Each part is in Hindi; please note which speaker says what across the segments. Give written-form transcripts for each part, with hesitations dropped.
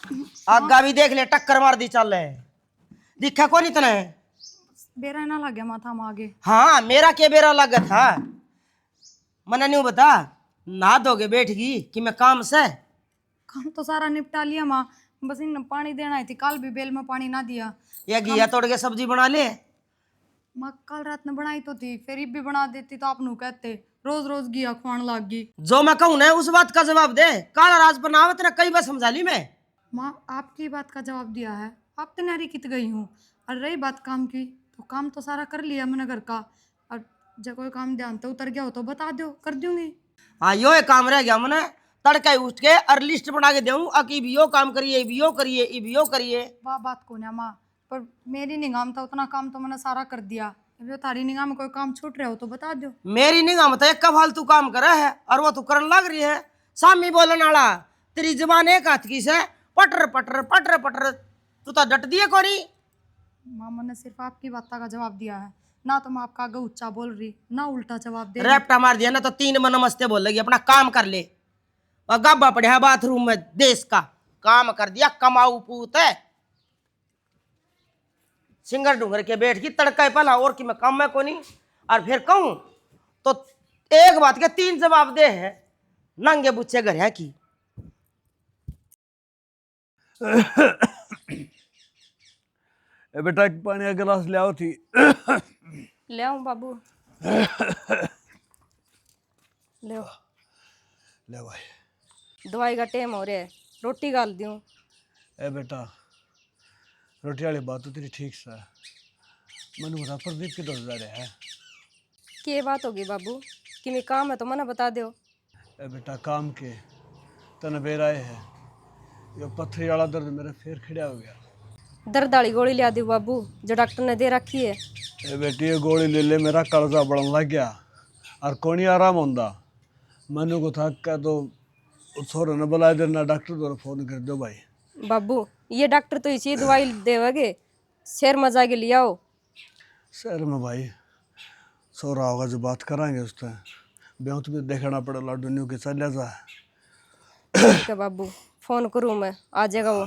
Speaker 1: आगा भी देख ले, टक्कर मार दी चल है। दिखा कौन इतना है?
Speaker 2: बेरा ना लग गया माथा में आगे।
Speaker 1: हाँ मेरा क्या बेरा लगा था? मना नहीं बता, नहा दोगे बैठगी कि मैं काम से?
Speaker 2: काम तो सारा निपटा लिया माँ, बस इन पानी देना ही थी, कल भी बेल में पानी ना दिया।
Speaker 1: या घिया तोड़ के सब्जी बना ले।
Speaker 2: माँ कल रात ने बनाई तो थी, फिर भी बना देती तो आप नू कहते रोज रोज घिया खुआन लाग गई।
Speaker 1: जो मैं कहूँ ना उस बात का जवाब दे। काला राज बनावत ना कई बार समझा ली मैं।
Speaker 2: माँ आपकी बात का जवाब दिया है, आप तो नारी कित गई हूँ। और रही बात काम की, तो काम तो सारा कर लिया मैंने घर का। और जब कोई काम ध्यान तो उतर गया हो तो बता दो, कर दूंगी।
Speaker 1: हाँ यो एक काम रह गया मैंने, तड़के उठ के और लिस्ट बना के दूँ अकी भी यो काम करिए, भी यो करिए, ये भी यो करिए।
Speaker 2: वाह बात को ना माँ, पर मेरी निगाह में था उतना काम तो मैंने सारा कर दिया। जो थारी निगाह में कोई काम छूट रहा हो तो बता दो।
Speaker 1: मेरी निगाह में तो एक का फालतू काम करे है और वो तू करने लग रही है। सामी बोलने वाला तेरी जबान एक हाथ की से पटर पटर पटर पटर, तू तो डट दिए कोनी।
Speaker 2: माँ मैंने सिर्फ आपकी बात का जवाब दिया है, ना तो मैं आपका आगे ऊंचा बोल रही ना उल्टा जवाब दे रही।
Speaker 1: रैप्टा मार दिया ना तो 3 में नमस्ते बोल लगी, अपना काम कर ले। और गब्बा पड़े बाथरूम में देश का काम कर दिया, कमाऊ पूत है। सिंगर डूंगर के बैठ की तड़का पला और कि मैं काम में कोनी। और फिर कहूं तो एक बात के 3 जवाब दे है, नंगे बुच्चे घर है की।
Speaker 3: ए बेटा एक पानी का गिलास ले आओ थी।
Speaker 2: ले आऊं बाबू? ले आओ।
Speaker 3: ले भाई।
Speaker 2: दवाई का टाइम हो रहा है, रोटी गाल दूं?
Speaker 3: ए बेटा रोटी वाली बात तो तेरी ठीक सा है, मैंने बता प्रदीप किधर जा रहा है?
Speaker 2: क्या बात होगी बाबू, कि मैं काम है तो मना बता दो।
Speaker 3: ए बेटा काम के तन बेर आए है, यो पथरी वाला दर्द मेरा फिर खिड़ा हो गया।
Speaker 2: दर्द वाली गोली लिया दी बाबू, जो डॉक्टर ने दे रखी है।
Speaker 3: ए बेटी ये गोली ले ले, मेरा कर्जा बढ़न लग गया और कोनी आराम होंदा। मैंने को था क्या तो छोरे ने बुलाए देना, डॉक्टर को फोन कर दो भाई।
Speaker 2: बाबू ये डॉक्टर तो इसी दवाई देवगे, शेर मजा के लिए आओ।
Speaker 3: शहर में भाई छोरा होगा जो बात कराएंगे उससे, ब्याह भी देखना पड़े लाडू न्यू के चल जा।
Speaker 2: ठीक है बाबू, फोन करूँ मैं, आ जाएगा वो।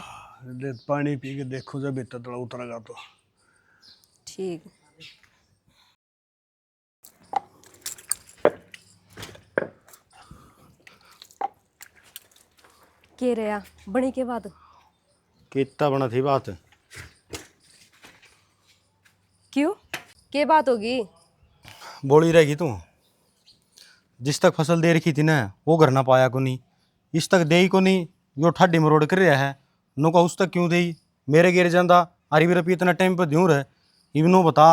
Speaker 3: दे पानी पी के देखो जब इतना थोड़ा उतरेगा तो।
Speaker 2: ठीक। के रहा बनी के बाद
Speaker 4: कितना बना थी बात?
Speaker 2: क्यों, के बात होगी?
Speaker 4: बोली रहेगी तू, जिस तक फसल दे रखी थी ना वो घर ना पाया को नहीं, इस तक दे ही को नहीं, जो ठाडी मरोड़ कर रहा है नो का उस तक क्यों दे? मेरे गिर जाता अरे भी रपी इतना टाइम पर दूर है। इवनो बता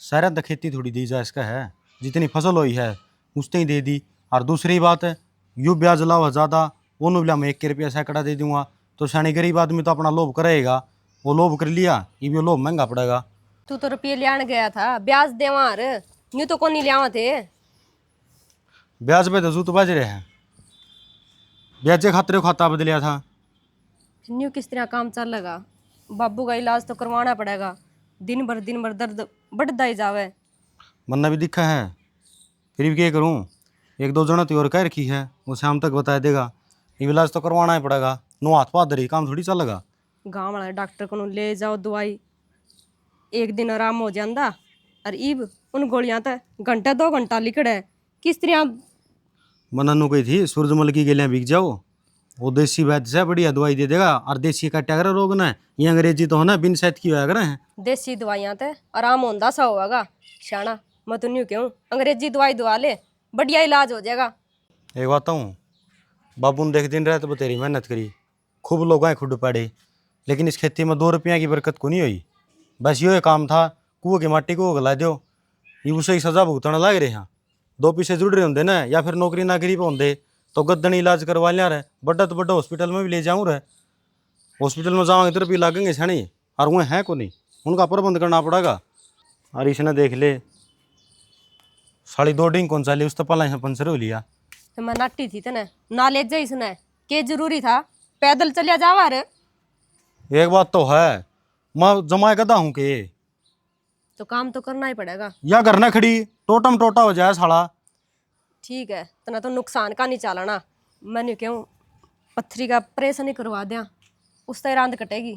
Speaker 4: सारा द खेती थोड़ी दी जा इसका है, जितनी फसल हुई है उसने ही दे दी। और दूसरी बात है यू ब्याज लाओ ज़्यादा, वो बोला मैं 1 रुपया सैकड़ा दे दूंगा, तो शानी गरीब आदमी तो अपना लोभ करेगा, वो लोभ कर लिया, ये भी लोभ महंगा पड़ेगा।
Speaker 2: तू तो रुपये लियान गया था, ब्याज देवार न्यू तो कौन लिया थे।
Speaker 4: ब्याज पे तो बाज रहे हैं, ब्याजे खातिर खाता बदलिया था।
Speaker 2: न्यू किस तरह काम चल लगा? बाबू का इलाज तो करवाना पड़ेगा, दिन भर दर्द बढ़ता ही जावे।
Speaker 4: मन्ना भी दिखा है, फिर भी क्या करूं? 1-2 जना तो और कह रखी है, वो शाम तक बता देगा। इलाज तो करवाना ही पड़ेगा, नो हाथ पाथ धरी काम थोड़ी चलेगा।
Speaker 2: गाँव वाले डॉक्टर को ले जाओ दवाई, एक दिन आराम हो जाता। और इब उन गोलियां तो घंटा 2 घंटा लिखड़े, किस तरह?
Speaker 4: मन्ना नु कही थी सूरजमल की गेलियां बिक जाओ, वो देसी वैद्य से बढ़िया दवाई दे देगा। और देसी काटा कर रोग ना, ये अंग्रेजी तो है ना बिन सेहत की होया करे हैं।
Speaker 2: देसी दवाइयाँ तो आराम होंदा सा होगा शाना, मैं तो न्यू क्यों अंग्रेजी दवाई दवा ले, बढ़िया इलाज हो जाएगा।
Speaker 4: एक बात हूँ, बाबू ने देख दिन रात बतेरी मेहनत करी, खूब लोग आए खुड पड़े, लेकिन इस खेती में 2 रुपया की बरकत को नहीं हुई। बस यो काम था कुएं की माटी को गला दो, ये उसे सजा भुगतना लग रहे हैं। 2 पैसे जुड़ रहे होंगे ना, या फिर नौकरी नाकरी पर होंगे तो गद्दन इलाज करवा लिया रहे, बड़ा तो बड़ा हॉस्पिटल में भी ले जाऊँ रहे। हॉस्पिटल में जाओगे तो रुपये लागेंगे छणी, और वो हैं को नहीं, उनका प्रबंध करना पड़ेगा। और इसने देख ले 2.5 डिंग कौन सा ले, उस तो पला पंचर हो लिया।
Speaker 2: तो मैं नाटी थी तने ना ले जा, इसने के जरूरी था पैदल चलिया जावा रे।
Speaker 4: एक बात तो है, मैं जमाए गदा हूँ के,
Speaker 2: तो काम तो करना ही पड़ेगा।
Speaker 4: या घर न खड़ी टोटम टोटा हो जाए साला।
Speaker 2: ठीक है, तना तो नुकसान का नहीं चालना, मैंने क्यों पत्थरी का ऑपरेशन ही करवा दिया।
Speaker 5: उस तरह रांद कटेगी।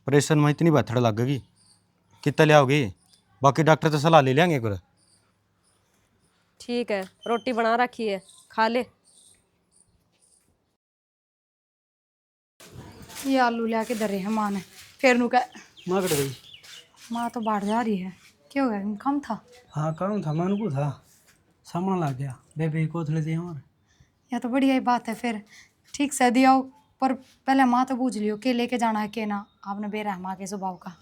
Speaker 4: प्रेशर में इतनी बथड़ लगेगी कितना लियाओगे? बाकी डॉक्टर से सलाह ले लेंगे एक बार।
Speaker 5: ठीक है, रोटी बना रखी है, खा ले।
Speaker 2: ये आलू लिया के दरे है माँ ने। फिर नू कह
Speaker 6: माँ कट गई।
Speaker 2: माँ तो बाहर जा रही है। क्या हो गया, काम था?
Speaker 6: हाँ काम था, मन को था, सामने लग गया। बेबे को थोड़े दिए और
Speaker 2: यह तो बढ़िया ही बात है। फिर ठीक से दिया पर पहले माँ तो पूछ लियो के लेके जाना है के ना। आपने बेरा माँ के स्वभाव का।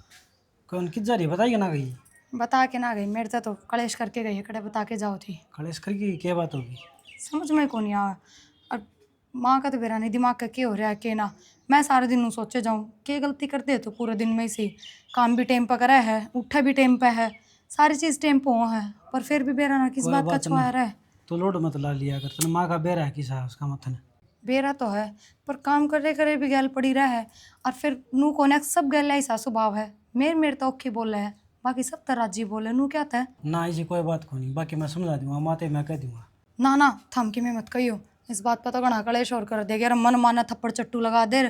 Speaker 6: कौन किस जा रही बताइए ना गई।
Speaker 2: बता के ना गई, मेरे से तो कलेश करके गई है। कड़े बता के जाओ थी।
Speaker 6: कलेश करके क्या बात होगी?
Speaker 2: समझ में कौन आया। और माँ का तो बेरा नहीं दिमाग का क्या हो रहा है के ना। मैं सारे दिन सोचे जाऊँ के गलती कर दे तो पूरे दिन में से काम भी टाइम पर करा है, उठा भी टाइम पे है, सारी चीज़ टाइम पे हो है, पर फिर भी बेरा ना किस
Speaker 6: कोई
Speaker 2: बात का
Speaker 6: बात
Speaker 2: छुआ
Speaker 6: नहीं।
Speaker 2: रहा है।
Speaker 6: तो लोड मत ला लिया कर, तेने माँ का बेरा है किसा उसका मथन।
Speaker 2: बेरा तो है पर काम करे करे भी गैल पड़ी रहा है। और फिर नू कोने सब गैल ऐसा स्वभाव है। मेरे तो औखी बोले है, बाकी सब तराजी बोले। नू क्या था
Speaker 6: ना ऐसी कोई बात को नहीं, बाकी मैं समझा दूंगा, माते मैं कह दूंगा।
Speaker 2: ना ना थमकी में मत कहियो। इस बात पर तो घना कलेश और कर देगा। यार मन माना थप्पड़ चट्टू लगा दे।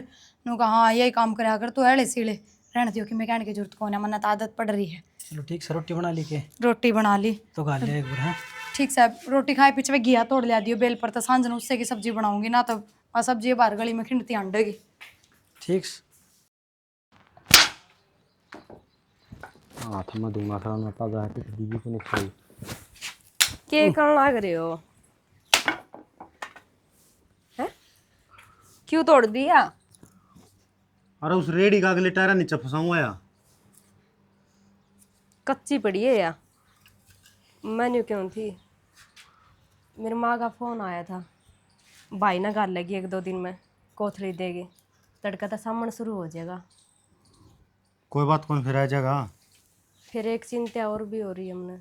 Speaker 2: नू कहा हाँ यही काम कराया कर, तो हेले सीले रहने दियो कि मैं कहने की जरूरत कौन है। मन तो आदत पड़ रही है।
Speaker 6: चलो ठीक से रोटी बना ली के
Speaker 2: रोटी बना ली
Speaker 6: तो खा लिया एक बार। हाँ
Speaker 2: ठीक से। रोटी खाए पीछे घिया तोड़ लिया दियो बेल पर, तो सांझ ने उससे की सब्जी बनाऊंगी ना। तो सब्जी बाहर गली में खिंडती अंडेगी।
Speaker 6: ठीक से।
Speaker 4: हाथ में दूंगा था मैं ताजा है दीदी को नहीं खाई।
Speaker 5: के करने लग रहे हो? हैं? क्यों तोड़ दिया?
Speaker 4: अरे उस रेडी का अगले टायरा नीचे फंसा हुआ है।
Speaker 5: कच्ची पड़ी है या? मैंने क्यों थी, मेरी माँ का फ़ोन आया था। भाई ना गल लगी 1-2 दिन में कोथड़ी देगी, तड़का तो सामने शुरू हो जाएगा।
Speaker 4: कोई बात कौन फिर आ जाएगा।
Speaker 5: फिर एक चिंता और भी हो रही है हमने।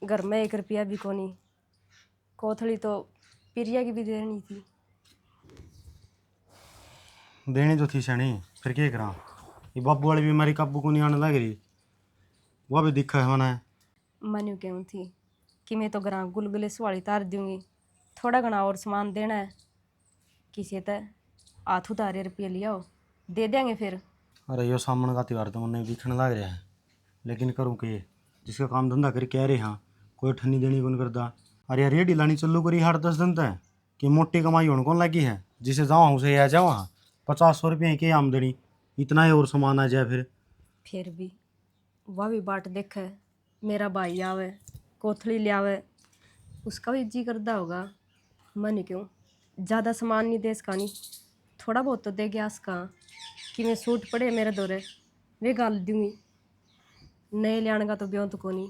Speaker 5: घर में 1 रुपया भी को नहीं। कोथड़ी तो पिरिया की भी देनी थी।
Speaker 4: देनी तो थी सनी, फिर क्या करा। ये बाबू वाली बीमारी काबू को नहीं आने लग रही, वह भी दिखा है मैंने।
Speaker 5: मैंने क्यों थी कि मैं तो ग्रां गुलगुले सवाली तार दूंगी, थोड़ा घना और सामान देना है। किसी तय हाथ उतारे रुपये लिया हो दे देंगे फिर।
Speaker 4: अरे यो सामने का त्यौहार तो मैंने दिखने लग रहा है, लेकिन करूँ के जिसका काम धंधा कर कह रहे हाँ कोई ठन्नी देनी कौन करता। अरे यार रेडी लानी चलू करी 8-10 दिन तक कि मोटी कमाई होने कौन लगी है। जिसे जाऊँ उसे आ जाओ हाँ 50-100 रुपये की आमदनी, इतना ही और सामान आ जाए।
Speaker 5: फिर भी वह भी बाट देखे मेरा भाई आवे कोथड़ी ले आवे, उसका भी जी करता होगा। मैंने क्यों ज़्यादा सामान नहीं दे इसका, नहीं थोड़ा बहुत तो दे गया इसका कि मैं सूट पड़े मेरे दौरे वे गाल दूंगी। नए लियाने का तो ब्यों तो को नहीं।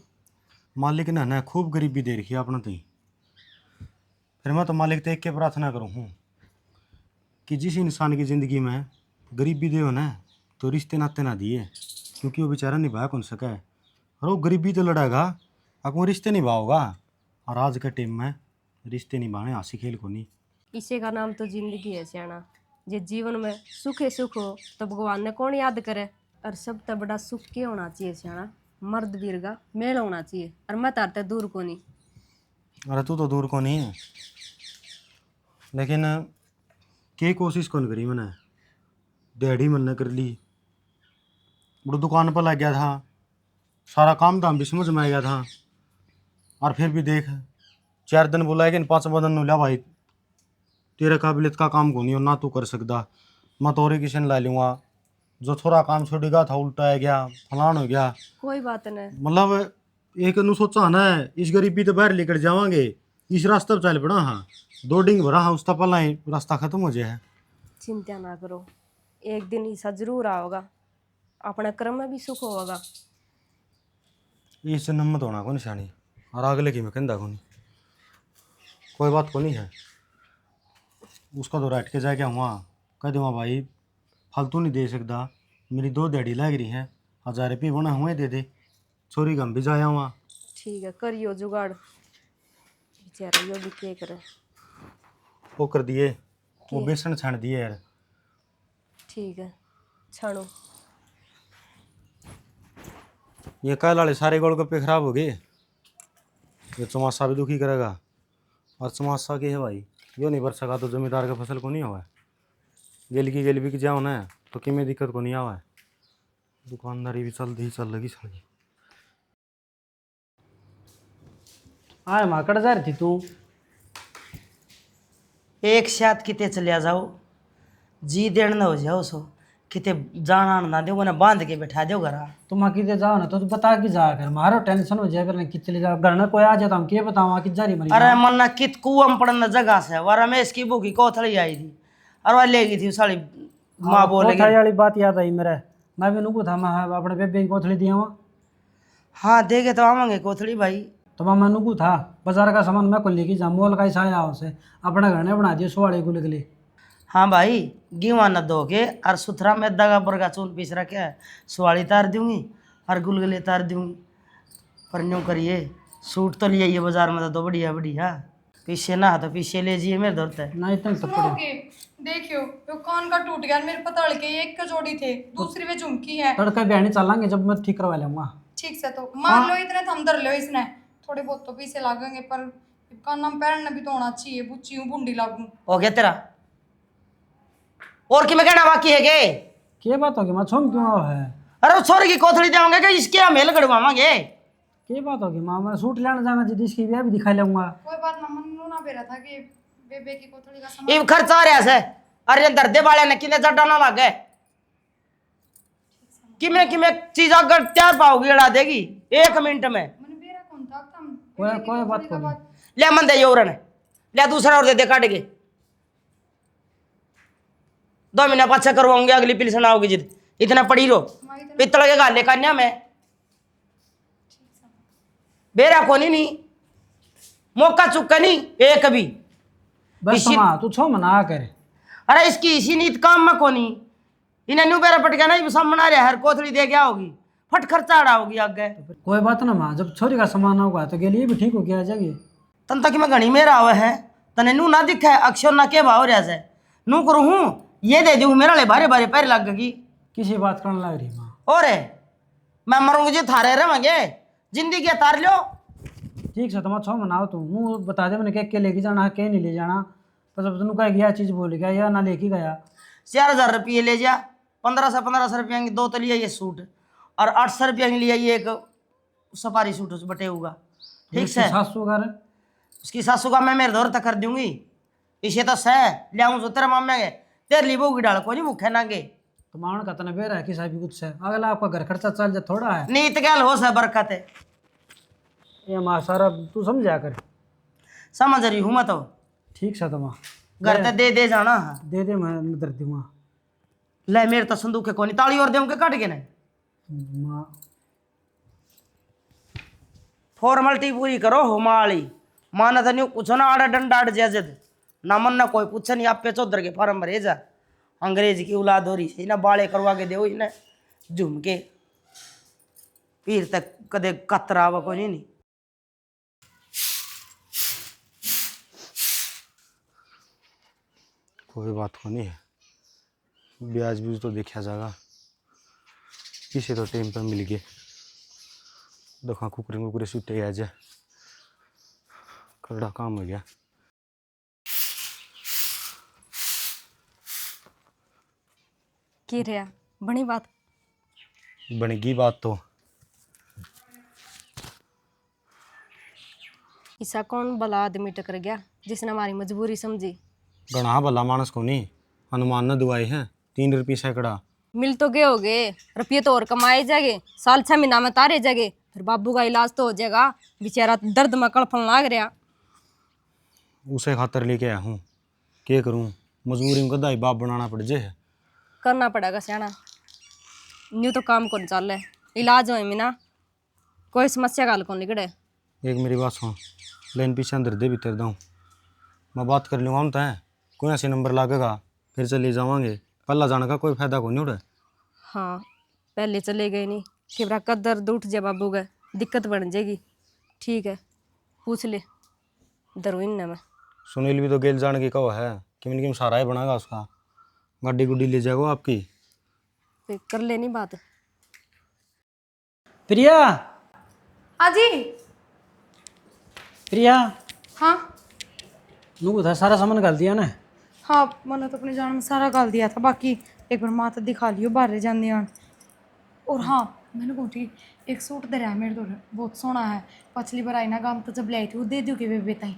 Speaker 4: मालिक ने ना खूब गरीबी दे रखी है अपना ती। फिर मैं तो मालिक देख के प्रार्थना करूँ हूँ कि जिस इंसान की ज़िंदगी में गरीबी दे हो ना तो रिश्ते नाते ना दिए, क्योंकि वो बेचारा निभा कौन सका है। और वो गरीबी तो लड़ेगा आपको रिश्ते निभाओगा। और आज के टाइम में रिश्ते निभाने हासी खेल को नहीं।
Speaker 5: इसे का नाम तो जिंदगी है सियाना। जे जीवन में सुख है सुख हो तो भगवान ने कौन याद करे। और सब तो बड़ा सुख के होना चाहिए सियाना, मर्द वीर का मेल होना चाहिए। और मैं तारते दूर को नहीं।
Speaker 4: अरे तू तो दूर को नहीं है, लेकिन के कोशिश कौन करी मैंने। दिहाड़ी मैंने कर ली, बड़ो दुकान पर लग गया था, सारा काम धाम भी समझ में आ गया था। और फिर भी देख 4 दिन बुलाए कि 5वां दिन ला भाई तेरे काबिलियत का काम को नहीं हो ना, तू कर सकता, मैं तो और किसी ने ला लूँगा। जो थोड़ा काम छोड़ेगा था उल्टा आ गया, फलान हो गया।
Speaker 5: कोई बात नहीं।
Speaker 4: मतलब एक नु सोचा ना इस गरीबी तो बाहर लेकर जावांगे, इस रास्ते पर चल पड़ा हाँ 2 डिंग भरा हाँ उसका पहला ही रास्ता खत्म हो जाए।
Speaker 5: चिंता ना करो, एक दिन ऐसा जरूर आओगा, अपने कर्म में भी सुख होगा।
Speaker 4: इस जन्म में तो होना को निशानी और अगले की मैं कहता को नहीं। कोई बात को नहीं है, उसका तो रट के जाके हुआ कह दूँगा भाई फालतू नहीं दे सकता, मेरी 2 दिहाड़ी लग रही है, 1000 रुपये बना हुए दे दे, छोरी गम भी जाया हुआ।
Speaker 5: ठीक है करियो जुगाड़। बेचारा यो भी क्या करे।
Speaker 4: वो कर दिए, वो बेसन छान दिए यार।
Speaker 5: ठीक है छानो।
Speaker 4: ये कल वाले सारे गोलगप्पे खराब हो गए, ये चमासा भी दुखी करेगा। और चमासा के है भाई यो नहीं भर सका तो जमींदार का फसल को नहीं हुआ। गेल की गेल बिक जाओ ना तो किमें दिक्कत को नहीं आवा है। दुकानदारी भी चल लगी साली।
Speaker 6: आए माकड़ जा रही थी तू।
Speaker 1: एक साथ किते चलिया जाओ, जी देर न हो जाओ सो किते जाना ना दो ना बांध के बैठा दो घर।
Speaker 6: तुम किते जाओ ना तो तू बता कि जा कर मारो टेंशन हो जाए कर कि चले जाओ घर में कोई आ जाता हम के बताऊँ कि जा रही मरी
Speaker 1: अरे मन्ना कित कुआं पड़न जगह से वो रमेश की बुकी कोथड़ी आई थी और वह ले गई थी साली माँ बोलेगी।
Speaker 6: कोठा वाली बात याद आई मेरे। मैं भी नुकू था मैं अपने बेबे की कोथली दिया हुआ।
Speaker 1: हाँ देखे तो आवांगे कोथड़ी भाई।
Speaker 6: तो मैं नुकू था बाजार का सामान मैं को लेके जा मोल का ही साया उसे अपने घर ने बना दिया सुवाड़े गुल के लिए।
Speaker 1: हाँ भाई गेहूँ न धो के और सुथरा में दगा बरगा चून पीस रखे है, सुवाड़ी तार दूंगी और गुलगुले तार दूंगी। पर यूँ करिए सूट तो लिया ये बाजार में तो बढ़िया बढ़िया, पीछे ना तो पीछे ले जाइए मेरे दौड़ते है।
Speaker 6: ना इतने तो पड़े
Speaker 2: सुनोगे देखियो यो कान का टूट गया मेरे पतड़ के, एक का जोड़ी थे दूसरी में झुमकी है।
Speaker 6: तड़का बयानी चलेंगे जब मैं ठीक करवा लूंगा।
Speaker 2: ठीक से तो मान लो इतने थम धर लो इसने, थोड़े बहुत तो पैसे लागेंगे पर कान में पहनना भी तो होना चाहिए। बुच्ची हूँ बूंदी लागू।
Speaker 1: हो गया तेरा और कि मैं कहना बाकी है के?
Speaker 6: के बात होगी मैं छोम क्यों है।
Speaker 1: अरे वो छोरे की कोथड़ी देंगे कि इसके हम मेल गड़वावांगे।
Speaker 6: के बात होगी माँ मैं सूट लेने जाना जिद इसकी ब्याह भी दिखा लूंगा।
Speaker 2: कोई बात ना मन ना बेरा था कि बेबे की कोथड़ी का सामान
Speaker 1: ये खर्चा आ रहा है। अरे अंदर दे वाले ने किने चढ़ा ना लगे कि मैं चीज अगर तैयार पाओगी अड़ा देगी 1 मिनट में।
Speaker 2: मन बेरा कौन था तुम
Speaker 6: कोई बात को नहीं।
Speaker 1: ले मन दे योरन ले दूसरा और दे काट के 2 महीना पाछा करवाऊंगे अगली पिलसन आओगी जिद इतना पड़ी रो पित्तल के गाले कान्या में बेरा को नहीं मौका चुका नहीं एक भी।
Speaker 6: बस माँ तू छो मना कर।
Speaker 1: अरे इसकी इसी नीत काम में कोनी इन्हें न्यू बेरा पट गया ना ये सामने आ रहा हर कोथड़ी दे गया होगी फट खर्चा अड़ा होगी आगे।
Speaker 6: कोई बात ना माँ जब छोरी का सामान होगा तो गेली भी ठीक हो गया जाएगी।
Speaker 1: तन तक मैं घनी मेरा आवे है तने नू ना दिखा है अक्षर ना के भाव रहा है नू करू हूँ ये दे दू मेरा ले भारे भारे पैर लग गई
Speaker 6: किसी बात करने लग रही माँ।
Speaker 1: और मैं मरूंगी जी थारे रहेंगे जिंदगी तार लो।
Speaker 6: ठीक से तुम छो मनाओ तुम मुँह बता दे मैंने के लेके जाना है के नहीं ले जाना। बस अब तुम कह गया चीज़ बोल गया या ना लेके गया।
Speaker 1: 4000 रुपये ले जा 1500 रुपया की 2 तो लिया ये सूट और 800 रुपया की लिया ये एक सफारी सूट उस बटे होगा। ठीक से
Speaker 6: 700 घर
Speaker 1: उसकी सासू का मैं मेरे दौर तक कर दूंगी इसे तो सह लियाऊं जो तेरे मामे के तेरे लिए बोगी डाल को नहीं भूखे नागे।
Speaker 6: तो मावन का तना बेरा है कि साहब कुछ है अगला आपका घर खर्चा चल जाए थोड़ा है।
Speaker 1: नीत गैल हो से बरकत है
Speaker 6: ये माँ सारा तू समझा कर।
Speaker 1: समझ रही हूँ मैं तो।
Speaker 6: ठीक से तो माँ
Speaker 1: घर ते दे जाना
Speaker 6: दे दे मैं दर दूँगा।
Speaker 1: ले मेरे तो संदूक है कोनी ताली और देंगे काट के नहीं
Speaker 6: माँ
Speaker 1: फॉर्मेलिटी पूरी करो हो माली माना था नहीं कुछ ना आड़ा डंडा आड़ जैजद ना मन ना कोई पूछे नहीं आप पे चौधर के फार्म भरे जा अंग्रेज की औलाद हो रही है ना बाले करवा के दो ना झूम के पीर तक कदे कतरा हुआ कोई नहीं।
Speaker 4: कोई बात को नहीं है ब्याज भी तो देखा जाएगा किसी तो टाइम पर मिल गए दखा कुकरे सुटे आ जाए करड़ा काम हो गया।
Speaker 5: की रहा बनी बात
Speaker 4: बनेगी बात तो
Speaker 5: ऐसा कौन भला आदमी टकर गया जिसने हमारी मजबूरी समझी।
Speaker 4: गणा भला मानस को नहीं हनुमान न दुआई है 3 रुपये सैकड़ा
Speaker 5: मिल तो गए होगे रुपये तो और कमाए जाएंगे साल 6 महीना में तारे जाएंगे फिर बाबू का इलाज तो हो जाएगा बेचारा दर्द में कड़फन लाग रहा
Speaker 4: उसे खातर लेके आया हूँ क्या करूँ मजबूरी में गदा ही बाप बनाना पड़ जाए
Speaker 5: करना पड़ेगा सियाना न्यू तो काम कौन चल है इलाज हो ना कोई समस्या का हल कौन निकले।
Speaker 4: एक मेरी बात सुन लाइन पीछे अंदर दे भीतर दूँ मैं बात कर लूँगा हम तो है कोई ऐसे नंबर लागेगा फिर चले जावांगे पल्ला जाने का कोई फायदा को नहीं उड़े।
Speaker 5: हाँ पहले चले गए नहीं कि बरा कदर उठ जाए बाबू का दिक्कत बन जाएगी। ठीक है पूछ ले दरुइन में
Speaker 4: सुनील भी तो गेल जाने की कहो है कि मैंने सारा ही बनाएगा उसका गाड़ी गुड्डी ले जाएगा आपकी
Speaker 5: फिर कर लेनी बात।
Speaker 6: प्रिया
Speaker 2: हाँ जी।
Speaker 6: प्रिया
Speaker 2: हाँ
Speaker 6: नुकू था सारा सामान घाल दिया ना।
Speaker 2: हाँ मैंने तो अपनी जान में सारा गाल दिया था, बाकी एक बार माँ तो दिखा लियो बाहर जाने आन। और हाँ मैंने कहती एक सूट दे रहा है मेरे तो बहुत सोहना है, पिछली बार आई ना गाम तो जब लाई थी वो दे दूँ कि बेबे ताई।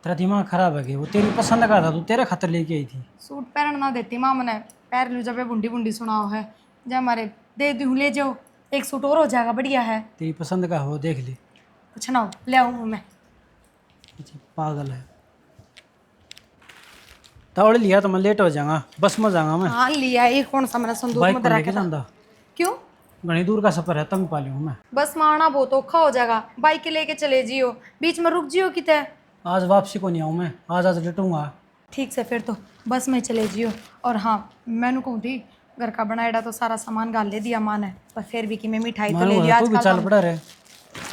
Speaker 6: तेरा दिमाग खराब है कि वो तेरी पसंद का था, तू तेरे खातर लेके आई थी।
Speaker 2: सूट पहन ना देती माँ मैंने, पैर लू जब बुंडी बुंडी सुनाओ है, जब हमारे दे दूँ ले जाओ, एक सूट और हो जाएगा बढ़िया है।
Speaker 6: तेरी पसंद का हो देख ले।
Speaker 2: कुछ ना हो ले आऊँ मैं।
Speaker 6: अच्छा, पागल है। दौड़ लिया तो मैं लेट हो जाऊंगा, बस में जाऊंगा मैं।
Speaker 2: हाँ लिया ये कौन सा मेरा संदूक
Speaker 6: बाइक
Speaker 2: में
Speaker 6: पर
Speaker 2: धरा
Speaker 6: लेके
Speaker 2: के था।
Speaker 6: जाऊंगा।
Speaker 2: क्यों?
Speaker 6: घनी दूर का सफर है, तंग पा लियो मैं।
Speaker 2: बस में आना बहुत औखा हो जाएगा, बाइक के लेके चले जियो, बीच में रुक जियो किते।
Speaker 6: आज वापसी को नहीं आऊँ मैं, आज लेटूंगा।
Speaker 2: ठीक से फिर तो बस में चले जियो। और हाँ मैंने कहूँ थी घर का बनाएड़ा तो सारा सामान गाल ले दिया माँ ने, पर फिर भी कि मैं मिठाई तो ले लिया
Speaker 6: तू भी
Speaker 2: आजकल
Speaker 6: चल पड़ा रे।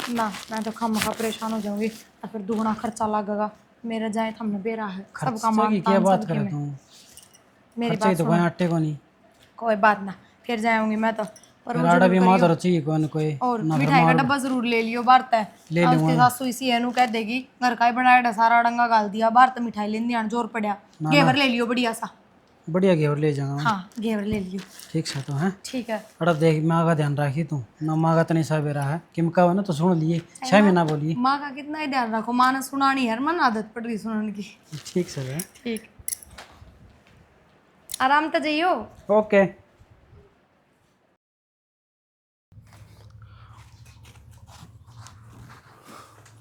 Speaker 2: ना मैं तो खामखा परेशान हो जाऊंगी और फिर दुगना खर्चा लगेगा। मेरा जाए हमने बेरा है सबका
Speaker 6: खर्चा की क्या बात कर रहा हूँ?
Speaker 2: मेरी
Speaker 6: खर्चा
Speaker 2: बात
Speaker 6: ही तो
Speaker 2: सुनो।
Speaker 6: कोई आटे को नहीं।
Speaker 2: कोई बात ना, फिर जाऊंगी मैं तो। पर वो
Speaker 6: आटा
Speaker 2: जरूर
Speaker 6: भी
Speaker 2: करियो।
Speaker 6: माधर चाहिए कोई न कोई।
Speaker 2: और
Speaker 6: ना फिर
Speaker 2: मिठाई का
Speaker 6: मार-
Speaker 2: डब्बा जरूर ले लियो बाहर तय।
Speaker 6: ले
Speaker 2: उसके
Speaker 6: लूंगा।
Speaker 2: सासू इसी है कह देगी घर का ही बनाया सारा डंगा गाल दिया बाहर तो मिठाई लेनी आन जोर पड़ा। घेवर ले लियो बढ़िया सा।
Speaker 6: बढ़िया घेवर ले जाऊंगा मैं।
Speaker 2: हाँ घेवर ले लियो।
Speaker 6: ठीक से तो है।
Speaker 2: ठीक है।
Speaker 6: अड़ा देख, माँ का ध्यान रखी तू ना, माँ का तो नहीं सब रहा है कि कहो ना तो सुन लिए 6 महीना बोलिए।
Speaker 2: माँ का कितना ही ध्यान रखो, माँ ने सुनानी है, मन आदत पड़ रही सुनने की।
Speaker 6: ठीक से है।
Speaker 2: ठीक आराम तो जाइयो।
Speaker 6: ओके।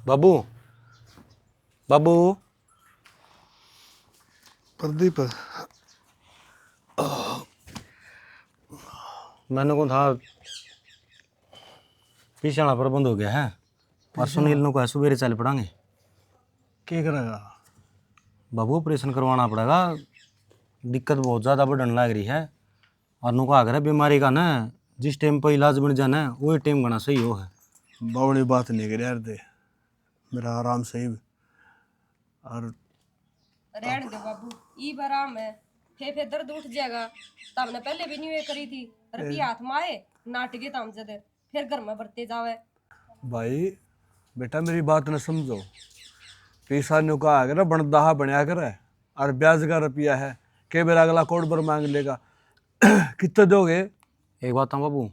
Speaker 4: बाबू बाबू
Speaker 3: प्रदीप
Speaker 4: मैंने को था पीछे वाला प्रबंध हो गया है और सुनील ने को सवेरे चल पड़ांगे।
Speaker 3: क्या करेगा?
Speaker 4: बाबू ऑपरेशन करवाना पड़ेगा, दिक्कत बहुत ज़्यादा बढ़ने लग रही है। और नु का है बीमारी का ना जिस टाइम पर इलाज बन जाना है वही टाइम गना सही हो है।
Speaker 3: बावड़ी बात नहीं कर यार, दे मेरा आराम सही। और
Speaker 5: रहने दो बाबू, ई आराम है, फेफे दर्द उठ जाएगा। तो हमने पहले भी नहीं ये करी थी, रुपया हाथ में आए नाटके तम जदे फिर घर में बरते जावे।
Speaker 3: भाई बेटा मेरी बात न समझो, पैसा ने कहा है ना बनदाहा बनया करे, और ब्याज का रुपया है के बेरा अगला कोड पर मांग लेगा। कितने दोगे?
Speaker 4: एक बात है बाबू,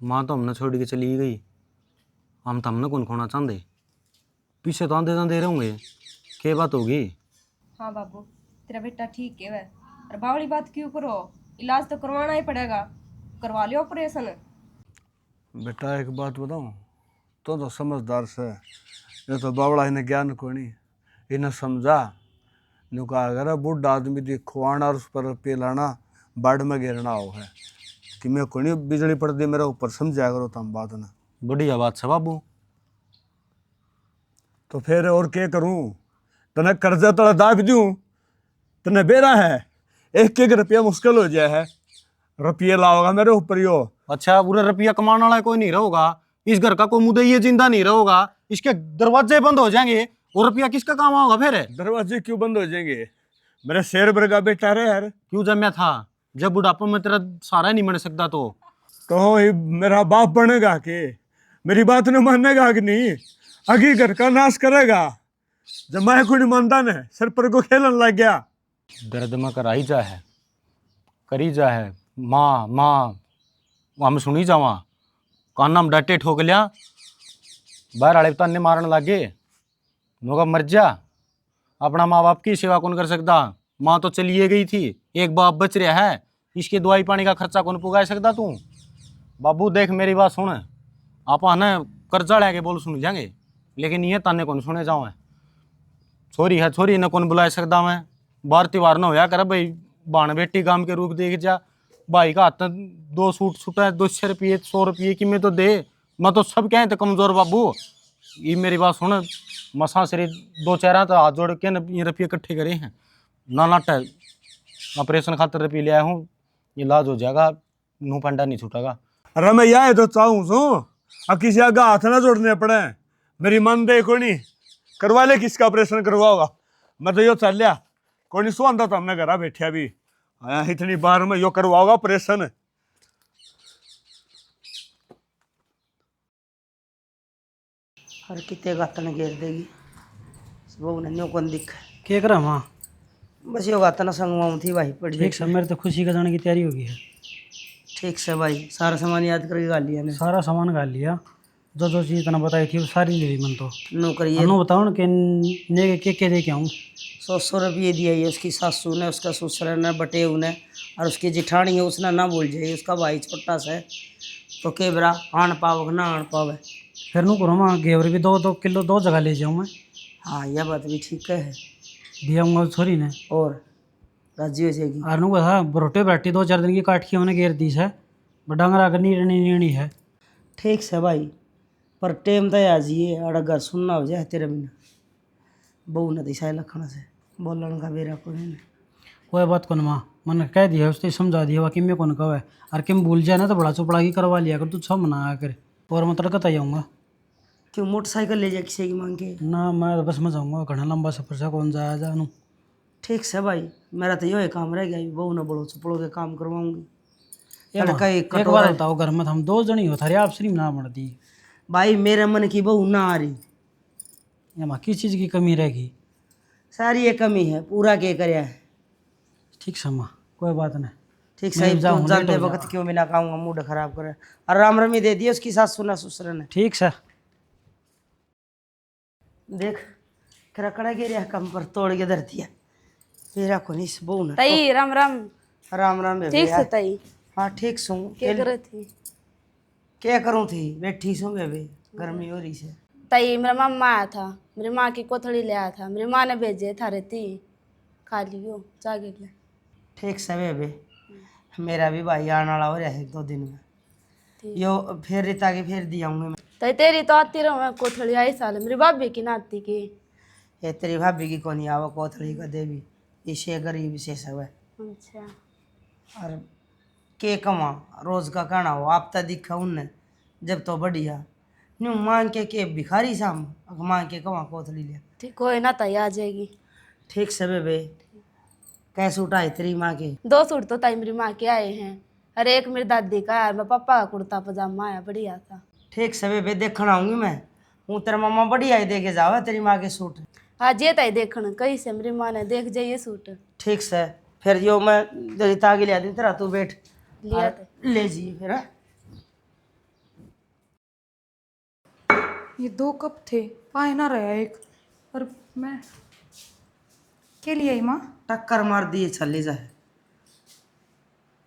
Speaker 4: माँ तो हमने छोड़ के चली गई, हम तो हमने कौन खोना चाहते, पीछे तो आंधे आंधे रहेंगे, क्या बात होगी?
Speaker 5: हाँ बाबू तेरा बेटा ठीक है वह, और बावली बात क्यों करो, इलाज तो करवाना ही पड़ेगा, करवा लियो ऑपरेशन।
Speaker 3: बेटा एक बात बताऊं, तो समझदार से, ये तो बावड़ा इन्हें ज्ञान को नहीं, इन्हें समझा नु कहा अगर बुढ़ा आदमी दी खुआना और उस पर पिलाना बाढ़ में गिरना हो है कि मैं को नहीं बिजली पड़ दी मेरे ऊपर, समझा करो तुम बात ना।
Speaker 4: बढ़िया बात है बाबू।
Speaker 3: तो फिर और क्या करूं? तने कर्जा तला दाब दूं, तने बेरा है, एक एक रुपया मुश्किल हो जाए है, रुपये लाओगा मेरे ऊपर यो।
Speaker 4: अच्छा पूरा रुपया कमाने वाला कोई नहीं रहोगा, इस घर का कोई मुद्दा जिंदा नहीं रहोगा, इसके दरवाजे बंद हो जाएंगे और रुपया किसका काम होगा फिर?
Speaker 3: दरवाजे क्यों बंद हो जाएंगे? मेरे शेर भर का बेटा रे यार।
Speaker 4: क्यों जमया था, जब बुढ़ापा में तेरा सारा नहीं बन सकता
Speaker 3: तो ही मेरा बाप बनेगा के? मेरी बात न मानेगा कि नहीं? आगे घर का नाश करेगा। जब मैं को नहीं मानता ने सिर पर को खेलने लग गया।
Speaker 4: दर्द में कराई जा है, करी जा है, माँ माँ हम सुनी जावा, काना में डटे ठोक लिया, बाहर आले ताने मारन लागे, नोगा मर जा, अपना माँ बाप की सेवा कौन कर सकता? माँ तो चलिए गई थी, एक बाप बच रहा है, इसके दवाई पानी का खर्चा कौन पुगा सकता तू? बाबू देख मेरी बात सुन, आप ना कर्जा लेके बोल सुन जाएंगे, लेकिन ये ताने कौन सुने जाओ है, छोरी है छोरी ने कौन बुला सकता मैं? बार त्योहार ना होया कर भाई, बाण बेटी गांव के रूप देख जा, भाई का हाथ में 2 सूट छुटा है, 200 रुपये 100 रुपये की में तो दे, मैं तो सब कहें तो कमजोर बाबू। ये मेरी बात सुन, मसा से 2 चेहरा तो हाथ जोड़ के ये रुपये इकट्ठे करे हैं, ना नाट ऑपरेशन खातर रुपये ले आया हूँ, इलाज हो जाएगा, नू पंडा नहीं छूटेगा।
Speaker 3: अरे मैं यह तो चाहूँ सो, अब किसी आगे हाथ ना जोड़ने पड़े, मेरी मन दे को नहीं करवा ले, किसका ऑपरेशन करवाओगा? मैं तो यो चल लिया, कोई नहीं सुनता तो हमने घर बैठा भी आया इतनी बार में यो करवाओगा ऑपरेशन।
Speaker 1: हर किते गातन घेर देगी, बहू ने न्यों कौन दिख।
Speaker 6: क्या करा माँ?
Speaker 1: बस योगा तना संगवाऊँ थी भाई पड़
Speaker 6: ठीक से मेरे तो खुशी का जाने की तैयारी हो गई है।
Speaker 1: ठीक से भाई सारा सामान याद करके गा लिया ने
Speaker 6: सारा सामान गा लिया, जो जो चीज़ तना बताई थी वो सारी ले ली मन तो।
Speaker 1: नौकरी
Speaker 6: अनु बताओ ना कि ने के दे के आऊँ।
Speaker 1: 100 रुपये दिया है उसकी सासू ने, उसका ससुर ने, बटेऊ ने, और उसकी जिठानी है उसने ना बोल जाए, उसका भाई छोटा सा है तो के बरा आन पाव ना आन पावे।
Speaker 6: फिर नू करो मैं घेवर भी 2-2 किलो 2 जगह ले जाऊँ मैं,
Speaker 1: हाँ यह बात भी ठीक है
Speaker 6: दिया छोरी ने।
Speaker 1: और राजी हो जाएगी।
Speaker 6: और नू कहा रोटे बैठी 2-4 दिन की काट के उन्हें घेर दी है, डांगरा का नीरनी है।
Speaker 1: ठीक से भाई पर टेम तो आ जाइए, अड़ा घर सुनना हो जाए तेरे बिना बहू ने दिशा लखन से बोलन का बेरा को नहीं।
Speaker 6: कोई बात कौन माँ मैंने कह दिया उसने समझा दिया कि मैं कौन कहा है, और कि भूल जाए ना तो बड़ा चुपड़ा की करवा लिया कर तू 6 मना आ कर, और मैं तड़कत आ जाऊँगा।
Speaker 1: क्यों मोटरसाइकिल ले जाए किसी की मांग के?
Speaker 6: ना मैं तो बस में जाऊँगा, घना लंबा सफर से कौन जाया जानू।
Speaker 1: ठीक से भाई मेरा तो यही काम रह गया, बहू ने बड़ो चुपड़ों के काम करवाऊंगी।
Speaker 6: एक
Speaker 1: लड़का एक
Speaker 6: बात
Speaker 1: कटोरा
Speaker 6: बताओ, घर में तो हम 2 जन ही हो थारे आप सिर्फ ना बढ़ती,
Speaker 1: भाई मेरे मन की बहू ना आ रही,
Speaker 6: यहाँ किस चीज़ की कमी रहेगी।
Speaker 1: सारी ये कमी है, पूरा के करया है।
Speaker 6: ठीक समा कोई बात नहीं।
Speaker 1: ठीक
Speaker 6: मैं
Speaker 1: सही
Speaker 6: जाऊँ,
Speaker 1: तुम
Speaker 6: लेट
Speaker 1: जानते
Speaker 6: हो
Speaker 1: वक्त क्यों मिला खाऊंगा, मूड खराब करे। और राम रमी दे दिए उसकी सास सुना ससुर ने।
Speaker 6: ठीक से
Speaker 1: देख खड़ा गिर कम पर तोड़ के धर दिया मेरा को नहीं बहू ने।
Speaker 5: तई राम राम।
Speaker 1: राम राम बेबे
Speaker 5: ठीक से
Speaker 1: यार।
Speaker 5: तई
Speaker 1: हाँ ठीक सू
Speaker 5: क्या करे थी?
Speaker 1: क्या करूँ थी बैठी सू बेबे, गर्मी हो रही से।
Speaker 5: तई मेरा मामा आया था, मेरी माँ की कोथड़ी ले आया था, मेरी माँ ने भेजे था रेती खा लियो जागे ले।
Speaker 1: ठीक से बेबे मेरा भी भाई आने वाला हो रहा है 1-2 दिन में, यो फिर रिता के फिर दियाऊंगे मैं।
Speaker 5: तई तेरी तो आती रहूँ मैं कोथड़ी आई साल, मेरी भाभी की नाती की।
Speaker 1: ये तेरी भाभी की कोनी आवा कोथड़ी का देवी, इसे गरीब से सब है।
Speaker 5: अच्छा
Speaker 1: और के कमा रोज का कहना हो आप तो दिखा उनने जब तो बढ़िया न्यू मांग के भिखारी साम मांग के कमा कोथड़ी लिया।
Speaker 5: ठीक कोई ना तई आ जाएगी।
Speaker 1: ठीक से बेबे कैसे उठाई तेरी माँ के?
Speaker 5: 2 सूट तो तई मेरी माँ के आए हैं, अरे एक मेरी दादी का है, मेरे पापा का कुर्ता पजामा आया बढ़िया था।
Speaker 1: ठीक से बेबे देखना आऊंगी मैं, हूँ तेरा मामा बढ़िया ही दे के जावा तेरी माँ के सूट।
Speaker 5: आज ये तई देखन कहीं से मेरी माँ ने देख जाइए सूट
Speaker 1: ठीक से फिर जो मैं रिता के लिया दी तेरा तू बैठ
Speaker 5: लिया
Speaker 1: और ले जाइए फिर हाँ?
Speaker 2: ये 2 कप थे, पाए ना रहा एक, और मैं के लिए आई माँ?
Speaker 1: टक्कर मार दिए छली जाए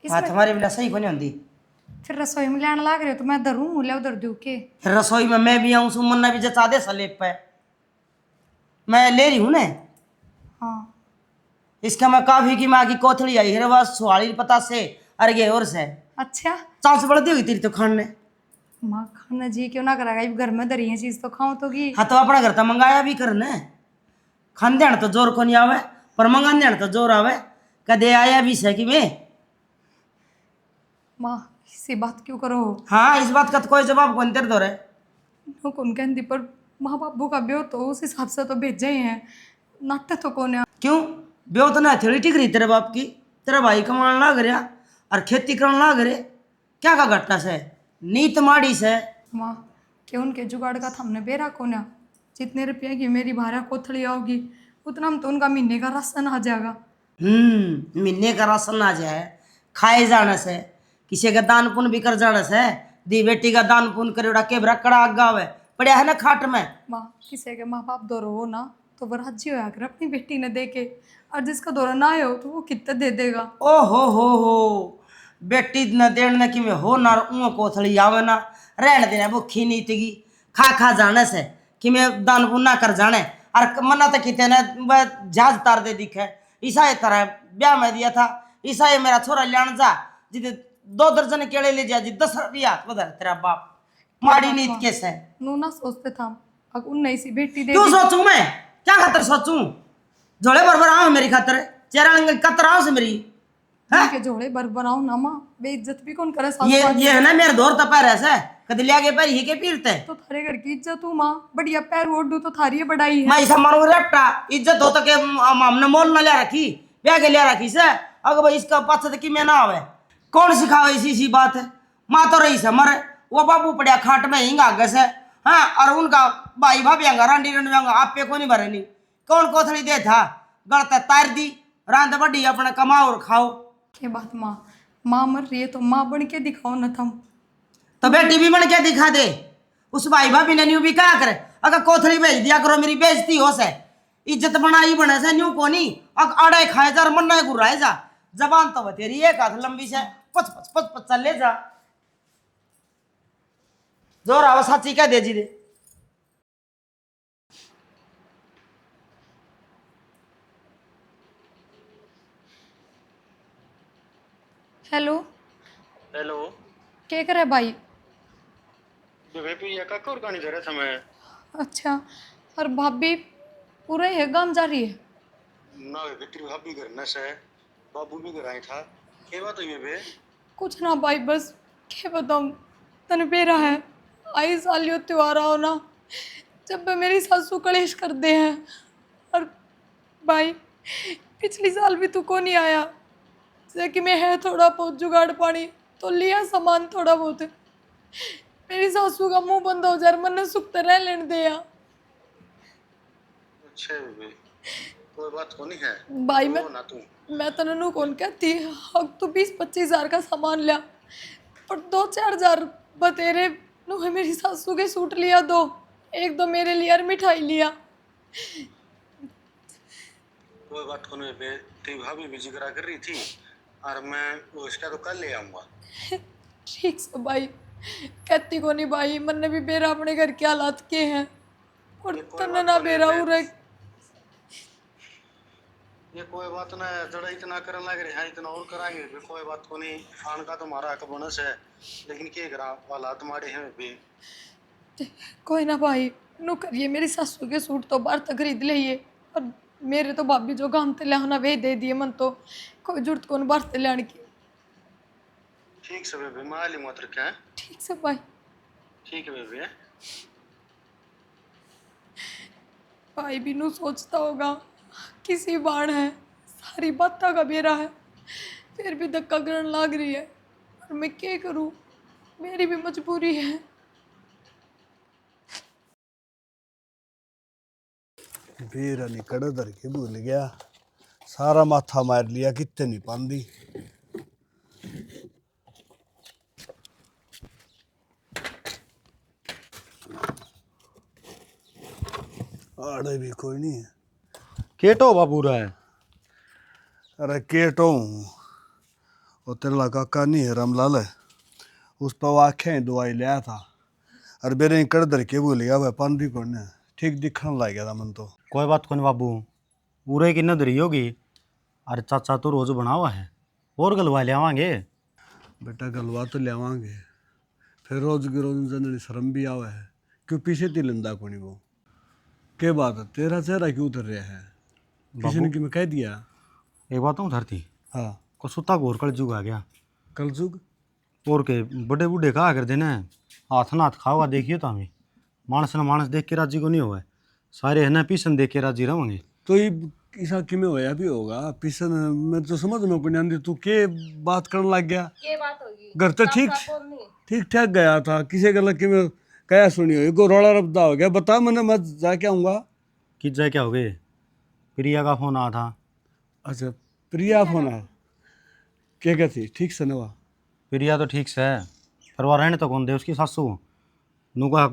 Speaker 2: इसमें
Speaker 1: हाथ हमारे बिना सही को नहीं होती।
Speaker 2: फिर रसोई में लाने लाग रहे हो तो मैं धरूँ मुला उधर दूँ के?
Speaker 1: फिर रसोई में मैं भी आऊँ सुमन्ना भी जचा दे सलेब पे, मैं ले रही हूँ ना।
Speaker 2: हाँ
Speaker 1: इसका मैं काफी की माँ की कोथड़ी आई है बस सुहाड़ी पता से अरगे और से
Speaker 2: अच्छा।
Speaker 1: चांस बढ़ती होगी तेरी तो खाने।
Speaker 2: माँ खाना जी क्यों ना कराएगा, ये घर में धरी है चीज़ तो खाऊं तो की।
Speaker 1: हाँ तो अपना घर तो मंगाया भी करने, खान देना तो जोर को नहीं आवे पर मंगान देना तो जोर आवे। कदे आया भी से कि मैं
Speaker 2: माँ इसी बात क्यों करो?
Speaker 1: हाँ इस बात का तो कोई जवाब कौन तेरे दो रहे।
Speaker 2: नो कौन कहती पर माँ बाबू का ब्यो तो उस हिसाब से तो भेजे ही हैं, नाटक तो कौन है।
Speaker 1: क्यों ब्यो तो ना थोड़ी टिक रही तेरे बाप की, तेरा भाई कमाने लाग रहा और खेती करने लाग रहे, क्या का घट्टा से नीत माड़ी से।
Speaker 2: माँ कि उनके जुगाड़ का तो हमने बेरा कौन है, जितने रुपये की मेरी भाड़ा कोथड़ी आओगी उतना हम तो उनका महीने का राशन आ जाएगा।
Speaker 1: महीने का राशन आ जाए खाए जाने से, किसी का दान पुण्य भी कर जाने से, दी बेटी का दान पुण्य करे उड़ा के कड़ा आगा हुआ पड़ा है ना खाट में।
Speaker 2: माँ किसी के माँ बाप दौरा हो ना तो वो राजी होया कर अपनी बेटी ने दे के, और जिसका दौरा ना आयो तो वो कितने दे देगा।
Speaker 1: ओ हो बेटी न देने कि में हो ना ऊँ कोथड़ी आवे ना रहने देना भूखी नीतिगी खा जाने से कि मैं दान पुण्य ना कर जाने। और मना तो कितने ने वह जहाज तार दे दिखे ईसा ये तरह ब्याह में दिया था, ईसा ये मेरा छोरा लियान जा जिद 2 दर्जन केले ले जा जी 10 रुपया उधर तेरा बाप माड़ी नीत कैसे
Speaker 2: नू ना सोचते था अब उन नहीं सी बेटी दे
Speaker 1: क्यों
Speaker 2: दी।
Speaker 1: सोचूं मैं क्या खातर सोचूं, झोले बरबर आओ मेरी खातर चेहरा लंग कतर आओ से मेरी
Speaker 2: उनके जोड़े बर बनाओ ना माँ, बेइज्जत भी कौन करे सासू
Speaker 1: ये
Speaker 2: की।
Speaker 1: ये है ना मेरे दौर तपैर ऐसे कद लिया के पैर ही के पीरते
Speaker 2: तो थारे घर की इज्जत हूँ माँ, बढ़िया पैर ओढ़ तो थारी ये बड़ाई है।
Speaker 1: मैं ऐसा मारूंगा रट्टा इज्जत हो तो के हमने मोल न लिया रखी ब्याह के लिया रखी से अगर भाई इसका पास तो कि मैं ना आवे कौन सिखावे इसी बात है। माँ तो रही से मरे वो बाबू पड़िया खाट में हिंगा आगे से हाँ, और उनका भाई भाभी रांडी रंडवांगा आप पे को नहीं भरे नहीं कौन कोथड़ी दे था गलत तार दी रांध बड़ी अपना कमाओ और खाओ।
Speaker 2: के बात माँ, माँ मर रही है तो माँ बन के दिखाओ न तुम।
Speaker 1: तो बेटी भी बन के दिखा दे। उस भाई भाभी ने न्यू भी क्या करे, अगर कोथली भेज दिया करो, मेरी बेइज्जती हो से, इज्जत बनाई बने से न्यू कोनी। अग आड़े खाए जा, मन ना गुर्राए जा, जबान तो तेरी एक हाथ लंबी से पच पच पच पच चल ले जा। जोर आवा साची क्या दे जी दे।
Speaker 2: हेलो,
Speaker 4: हेलो
Speaker 2: क्या करे भाई?
Speaker 4: ये का कहानी दे रहा था मैं।
Speaker 2: अच्छा, और भाभी पूरे है गांव जा रही है?
Speaker 4: ना बेटी भाभी घर न से बाबू भी घर आया था। क्या बात हुई बे?
Speaker 2: कुछ ना भाई, बस क्या बताऊँ, तन बेरा है। आई साल यो त्योहार आओ ना, जब भी मेरी सासू कलेश कर दे हैं। और भाई पिछली साल भी तू को नहीं आया, जैसे कि मैं है थोड़ा बहुत जुगाड़ पानी तो लिया सामान थोड़ा बहुत। मेरी सासू का मुंह बंद हो जाए, मन सुख रह लेने दे या।
Speaker 4: अच्छा बे, कोई बात को नहीं है।
Speaker 2: भाई
Speaker 4: रो ना तू।
Speaker 2: मैं तने नु कौन कहती, अब तू 20-25 हजार का सामान लिया, और 2-4 हजार बतेरे नु है मेरी सासू के सूट लिया, दो एक दो मेरे लिए और मिठाई लिया।
Speaker 4: कोई बात को नहीं बे, तेरी भाभी भी जिगरा कर रही थी और मैं वो इसका तो कल ले आऊंगा।
Speaker 2: ठीक से भाई, कहती को नहीं भाई, मन ने भी बेरा अपने घर के हालात के हैं, और
Speaker 4: ये कोई
Speaker 2: तने
Speaker 4: बात
Speaker 2: ना
Speaker 4: को नहीं
Speaker 2: बेरा
Speaker 4: बे।
Speaker 2: उरे।
Speaker 4: ये कोई बात ना है, जड़ा इतना करने लग रहे हैं इतना और कराएंगे बे। कोई बात को नहीं, खान का तुम्हारा हक बोनस है, लेकिन क्या करा वाला तुम्हारे हैं बे।
Speaker 2: कोई ना भाई, नु करिए, मेरी सासू के सूट तो बाहर तक खरीद लिए, और मेरे तो भाभी जो काम ते लाना वे दे दिए, मन तो कोई जरूरत कौन बाहर ते लाने की।
Speaker 4: ठीक से बेबे, माली मत रखे हैं।
Speaker 2: ठीक से भाई।
Speaker 4: ठीक है बेबे।
Speaker 2: भाई भी नु सोचता होगा किसी बाण है, सारी बातें का बेरा है, फिर भी धक्का करने लग रही है, और मैं क्या करूं, मेरी भी मजबूरी है।
Speaker 3: बीर नहीं कड़ धर के भूल गया, सारा माथा मार लिया, कितने नहीं पांदी। आड़े भी कोई नहीं है।
Speaker 4: केटो बाबू रहा है।
Speaker 3: अरे केटो हूँ, वो तेरा काका नहीं है रामलाल है, उस पर वो आँखें दवाई लिया था, और बेरे कड़ धर के भूल गया, वह पांदी कौन है, ठीक दिखने लग गया था मन तो।
Speaker 4: कोई बात को नहीं बाबू, पूरे की नदरी होगी। अरे चाचा तो रोज बना हुआ है, और गलवा ले आवांगे।
Speaker 3: बेटा गलवा तो लियावांगे, फिर रोज की रोज जननी शर्म भी आवा है, क्यों पीछे ती लंदा कोनी वो। के बात है, तेरा चेहरा क्यों उतर रहा है, किसी ने कि मैं कह दिया?
Speaker 4: एक बात हूँ धरती
Speaker 3: हाँ,
Speaker 4: को सुता घोर कल जुग आ गया।
Speaker 3: कल जुग
Speaker 4: और के बड़े बूढ़े कहा कर देना हाथ ना हाथ खाओगा, देखिए तो हमें मानस ना मानस देख के राजी को नहीं हुआ, सारे है ना पीसन देख के राजी रहेंगे।
Speaker 3: तो ये ऐसा किमें होया भी होगा पीछन, मैं तो समझ में कोई नहीं, तू के बात करने लग गया?
Speaker 5: ये बात होगी
Speaker 3: घर तो ठीक ठाक गया था, किसी गलत कि मैं क्या सुनी हो, को रोड़ा रब्दा हो गया, बता मैंने, मैं जाके आऊँगा।
Speaker 4: किस जाए क्या हो गए? प्रिया का फोन आया था।
Speaker 3: अच्छा, प्रिया फोन आया, क्या कहती ठीक से नवा?
Speaker 4: प्रिया तो ठीक से है, पर वह रहने तो कौन दे उसकी सासू नुका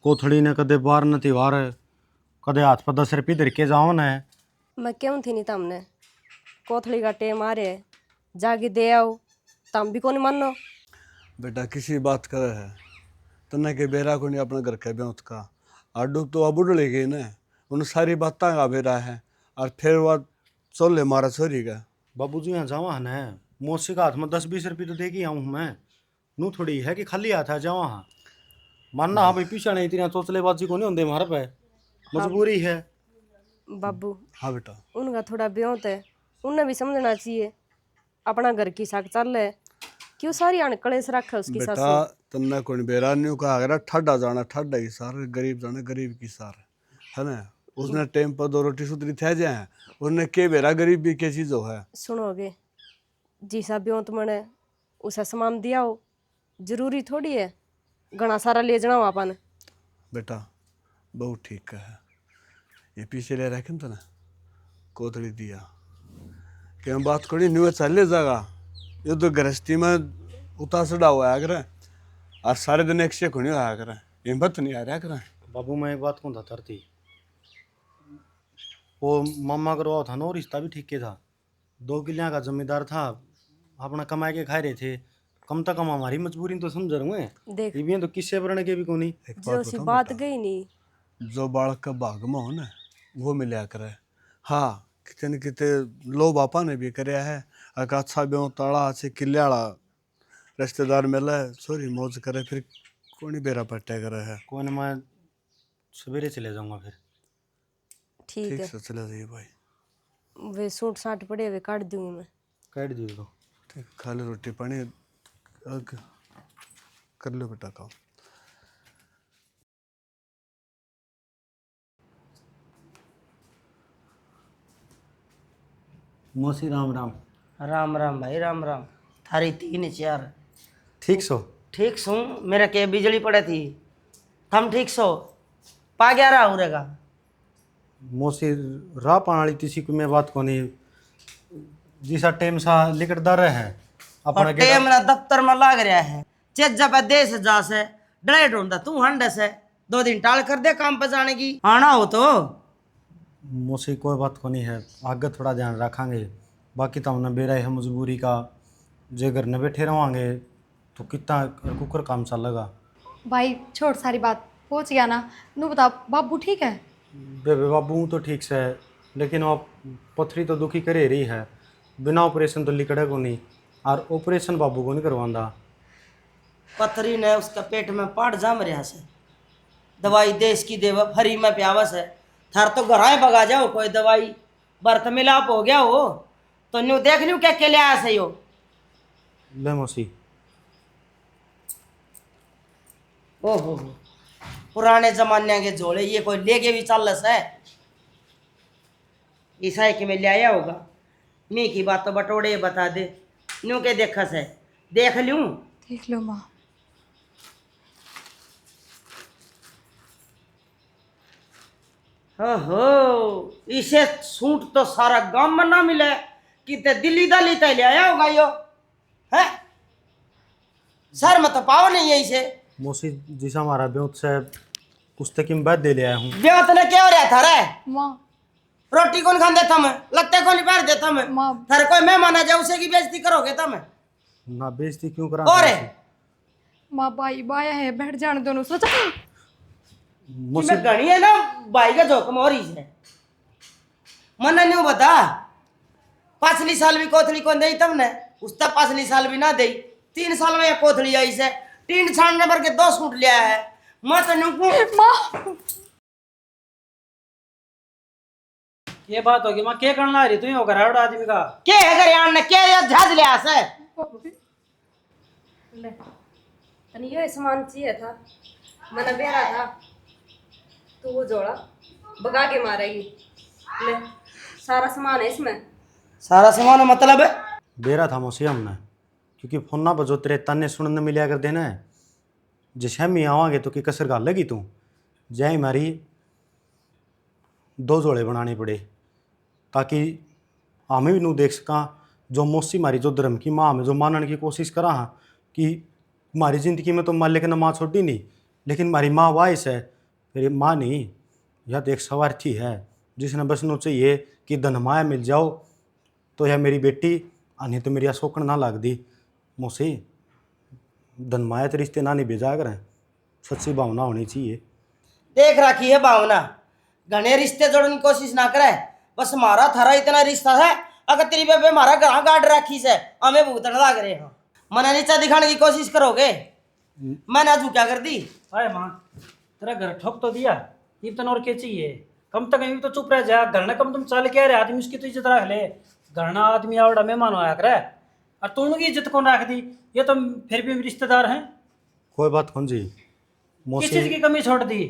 Speaker 4: कोथड़ी ने कदे बार न त्योहार, कदे हाथ पर 10 रुपये धर के जाओ न।
Speaker 5: मैं क्यों थी नहीं तमने, कोथड़ी का टेम आ रहे जाके दे आओ, तम भी कौन मानो।
Speaker 3: बेटा किसी बात करे है तना के बेरा को नहीं अपना घर के ब्योत का आडू तो अब उड़ ले गई ना, उन सारी बातें का बेरा है, और फिर वह चोले मारा छोरी का।
Speaker 4: बाबू जी यहाँ जावा है न, मौसी का हाथ में 10-20 रुपये तो दे के आऊँ मैं, नू थोड़ी है कि खाली हाथ है जावा। हाँ मानना, हाँ भाई पीछा नहीं इतना चोचलेबाजी को नहीं होंगे हमारे पे, मजबूरी है।
Speaker 5: बाबू
Speaker 3: हाँ बेटा,
Speaker 5: उनका थोड़ा ब्योत है, उन्हें भी समझना चाहिए अपना घर की साग चल है, क्यों सारी अणकलेस रखा उसकी
Speaker 3: बेटा
Speaker 5: सासू।
Speaker 3: तन्ना कोई बेरा नहीं का अगर ठंडा जाना ठंडा की सार, गरीब जाना गरीब की सार है ना। उसने टाइम पर 2 रोटी सुतरी थे जाए, उसने के बेरा गरीब भी क्या चीज़ हो है।
Speaker 5: सुनोगे जिसा ब्योत मने उसे सामान दिया हो, जरूरी थोड़ी है घना सारा ले जाना अपन।
Speaker 3: बेटा बहुत ठीक है, ये पीछे ले रखे तो ना कोतड़ी दिया, क्या बात करी न्यू चले जाएगा। ये तो गृहस्थी में उतार चढ़ाव हुआ करे और सारे दिन एक से खुणी आया करे, हिम्मत नहीं आ रहा करे।
Speaker 4: बाबू मैं एक बात कहूँ था धरती, वो मामा करवा था ना, और रिश्ता भी ठीक के था। 2 किलियाँ का जमींदार था, अपना कमाए के खाए रहे थे। कम तक कम हमारी मजबूरी तो समझ रहे हैं।
Speaker 5: देख
Speaker 4: ये भी हैं तो किससे बरने के भी को नहीं।
Speaker 3: एक
Speaker 5: जो सी बात गई नहीं,
Speaker 3: जो बालक का भाग में हो ना वो मिलया करे। हाँ कितने न कितने लो बापा ने भी करया है। अगर अच्छा ब्यों ताड़ा अच्छे किल्याड़ा रिश्तेदार मिले सॉरी मौज करे, फिर कौन बेरा पट्टे करे है।
Speaker 4: कोई ना, मैं सवेरे चले जाऊंगा फिर।
Speaker 5: ठीक
Speaker 3: ठीक
Speaker 5: है।
Speaker 3: से चले जाइए भाई।
Speaker 5: वे सूट साट पड़े हुए काट दूंगी मैं।
Speaker 4: काट दियो तो।
Speaker 3: ठीक खा लो रोटी पानी, कर लो बेटा काम।
Speaker 4: मौसी राम राम।
Speaker 1: राम राम भाई राम राम। थारी 3 4
Speaker 4: ठीक सो?
Speaker 1: ठीक सू। मेरे के बिजली पड़े थी, थम ठीक सो? पा गया रहा उरेगा।
Speaker 4: मौसी राह पानी किसी को मैं बात को नहीं, जिसा टाइम सा लिकटदार है अपना
Speaker 1: और टेम ना दफ्तर में लाग रहा है। चेत जब देश जा से डरे ढूंढता तू हंड से 2 दिन टाल कर दे काम पे जाने की। आना हो तो
Speaker 4: मौसी कोई बात को नहीं है, आगे थोड़ा ध्यान रखेंगे। बाकी तो हमने बेरा है मजबूरी का, जे घर न बैठे रहोगे तो कितना कुकर काम चलेगा।
Speaker 2: भाई छोड़ सारी बात, पहुँच गया ना। नू बता बाबू ठीक है?
Speaker 4: बेबे बाबू तो ठीक से है, लेकिन वो पथरी तो दुखी करे रही है। बिना ऑपरेशन तो लिकड़े को नहीं, और ऑपरेशन बाबू को नहीं करवांदा।
Speaker 1: पथरी ने उसका पेट में पाट जाम रहा से। दवाई देश की देव हरी में प्यावस है। थार तो घराए भगा जाओ कोई दवाई बर्त मिलाप हो गया हो तो न्यू देख न्यू क्या ले आया सही हो।
Speaker 4: ले मौसी।
Speaker 1: ओहो पुराने जमाने के झोले ये कोई लेके भी चल है। ईसाई के में ले आया होगा। मी की बात तो बटोड़े बता दे, न्यू के देखस है देख लूं।
Speaker 2: देख लो माँ।
Speaker 1: हो इसे सूट तो सारा गांव में ना मिले कि ते दिल्ली दाली ते ले आया होगा यो है। सर मत पाओ नहीं है इसे।
Speaker 4: मौसी जिसा हमारा ब्योत से कुछ तक मैं दे ले आया हूँ।
Speaker 1: ब्याह ने क्या हो रहा था रे?
Speaker 2: माँ
Speaker 1: रोटी कौन खान देता मैं, लगते कौन पैर देता मैं।
Speaker 2: माँ
Speaker 1: थारे कोई मेहमान आ जाए उसे की बेइज्जती करोगे तुम?
Speaker 4: ना बेइज्जती क्यों करा?
Speaker 1: और
Speaker 2: माँ भाई बाया है, बैठ जाने दोनों सोचा।
Speaker 4: मौसी
Speaker 1: मैं गणी है ना भाई का जोखम हो रही है। मन नहीं बता 5 साल भी कोथली कौन दे तुमने, उसका 5 साल भी ना दे। 3 साल में एक कोथली आई से 3 साल नंबर के 2 सूट लिया है। मैं तो नहीं
Speaker 2: माँ
Speaker 6: ये बात होगी माँ, क्या करना रही तू? होगा रावड़ आदमी का
Speaker 1: के अगर यार ने के ये झाज लिया से।
Speaker 5: ले तनी ये सामान चाहिए था, मैंने बेरा था तो वो जोड़ा भगा के मारेगी। ले सारा सामान है इसमें।
Speaker 1: सारा सामान मतलब है
Speaker 4: बेरा था मौसी हमने, क्योंकि फोन ना बजो तेरे ताने सुनने मिलिया कर देना है। जिसे हम आवांगे तो की कसर गाल लगी तू जय मारी 2 जोड़े बनाने पड़े, ताकि हमें भी नू देख सका। जो मौसी मारी जो धर्म की माँ में जो मानने की कोशिश करा हाँ कि हमारी ज़िंदगी में तो मालिक ने माँ छोड़ी नहीं, लेकिन हमारी माँ वाइस है। फिर माँ नहीं, यह तो एक स्वार्थी है जिसने बस नू चाहिए कि धनमाया मिल जाओ तो यह मेरी बेटी, नहीं तो मेरी अशोकन ना लाग दी। मौसी धनमाया तो रिश्ते ना नहीं भेजा करें, सच्ची भावना होनी चाहिए।
Speaker 1: देख रखी है भावना, घने रिश्ते जोड़ने की कोशिश ना करे। बस हमारा थारा इतना रिश्ता है, अगर तेरी बेबे हमारा घर गाड़ रखी से हमें भुगतने लग रहे हो। मना नीचा दिखाने की कोशिश करोगे, मैं ना क्या कर दी।
Speaker 6: अरे माँ तेरा घर ठोक तो दिया, ये तो और क्या चाहिए? कम तक यहीं तो चुप रह जा। घर ने कम तुम चल के रहे आदमी, उसकी तो इज्जत रख ले। घर ना आदमी आवड़ा मेहमान आया करे और तू की इज्जत कौन रख दी? ये तो फिर भी रिश्तेदार हैं।
Speaker 4: कोई बात कौन जी,
Speaker 6: किस चीज़
Speaker 4: मौसी
Speaker 6: की कमी छोड़ दी?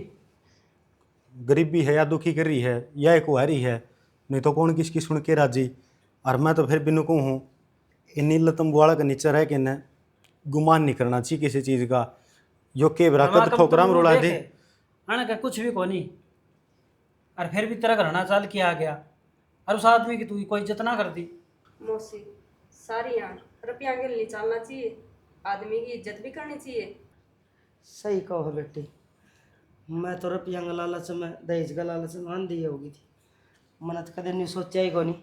Speaker 4: गरीबी है या दुखी कर रही है या एक कुहारी है, नहीं तो कौन किसकी सुन के राजी। और मैं तो फिर बिनु को हूँ इन लतम बुआड़ा के नीचे रह के न गुमान नहीं करना चाहिए किसी चीज़ का। यो के बराकत ठोकरा में रोला दे
Speaker 6: आना का कुछ भी को नहीं, और फिर भी तेरा घर ना चाल किया आ गया और उस आदमी की तू कोई इज्जत ना कर दी।
Speaker 5: मौसी सारी यहाँ रुपया के लिए चलना चाहिए, आदमी की इज्जत भी करनी चाहिए।
Speaker 1: सही कहो है बेटी। मैं तो रुपया का लालच में दहेज का लालच में आंधी होगी थी। मैंने तो कदे नहीं सोचा ही को नहीं।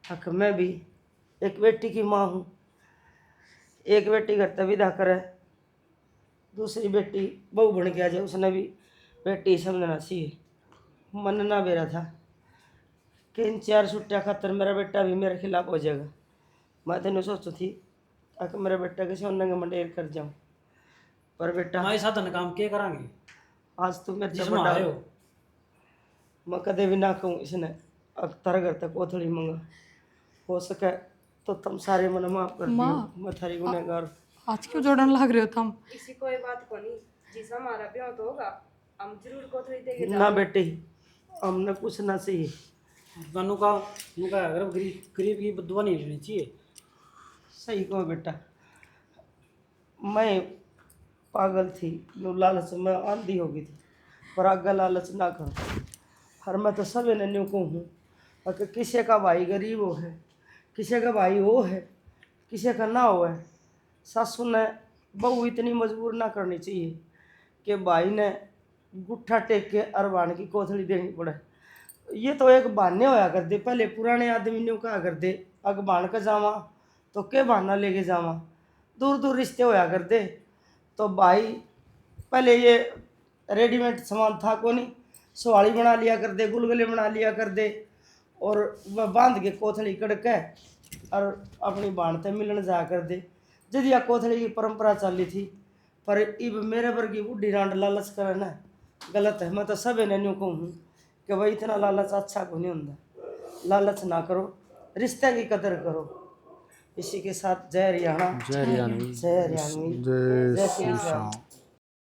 Speaker 1: हक मैं भी एक बेटी की माँ हूँ। एक बेटी घर तक विदा करे, दूसरी बेटी बहू बन के आ जाए, उसने भी बेटी समझना चाहिए। मन ना बेरा था कि इन 4 छुट्टियाँ खातर मेरा बेटा भी मेरे खिलाफ हो जाएगा। मैं तो नहीं सोची थी ताकि मेरा बेटा किसी और नंगे मंडेर कर जाऊँ, पर बेटा
Speaker 6: हमारे साधन काम के करांगे
Speaker 1: आज तुम मेरे से
Speaker 6: जिसमें
Speaker 1: बड़ा
Speaker 6: आए हो।
Speaker 1: मैं कदे भी ना कहूँ इसने अब तारे घर तक कोथड़ी मंगा। हो सके तो तुम सारे मन माफ कर दियो,
Speaker 2: माँ,
Speaker 1: मैं थारी गुनहगार।
Speaker 2: आज क्यों जोड़न लग रहे हो तुम?
Speaker 5: इसी कोई बात को नहीं, जिस हमारा ब्याह तो होगा हम जरूर कोथળી देके
Speaker 1: ना बेटी हमने कुछ ना चाहिए।
Speaker 6: तनु का अगर गरीब की बदुआ नहीं लेनी चाहिए।
Speaker 1: सही कहो बेटा, मैं पागल थी, नो लालच में आंधी हो गई थी, पर आगे लालच ना करो। हर मैं तो सब ने न्यू कहूँ अगर किसी का भाई गरीब हो है, किसी का भाई वो है, किसी का ना हो है। सासू ने बहू इतनी मजबूर ना करनी चाहिए कि भाई ने गुट्ठा टेक के अरबान की कोथड़ी देनी पड़े। ये तो एक बहाने होया कर दे। पहले पुराने आदमी ने कहा कर दे अग बाण के जावा तो के बहाना लेके जावा, दूर दूर रिश्ते होया कर दे। तो भाई पहले ये रेडीमेड सामान था को नहीं, सुहाड़ी बना लिया कर दे, गुलगुले बना लिया कर दे, और वह बांध के कोथड़ी कड़के और अपनी बाण ते मिलन जाया कर दे। यदि कोथड़ी की परंपरा चली थी, पर इब मेरे वर्गी बुढ़ी रांड लालच करे ना गलत है। मैं तो सब ने न्यू कहूँ कि भाई इतना लालच अच्छा को नहीं होता। लालच ना करो, रिश्ते की कदर करो। इसी के साथ जय हरियाणा, जय हरियाणवी, जय श्री राम।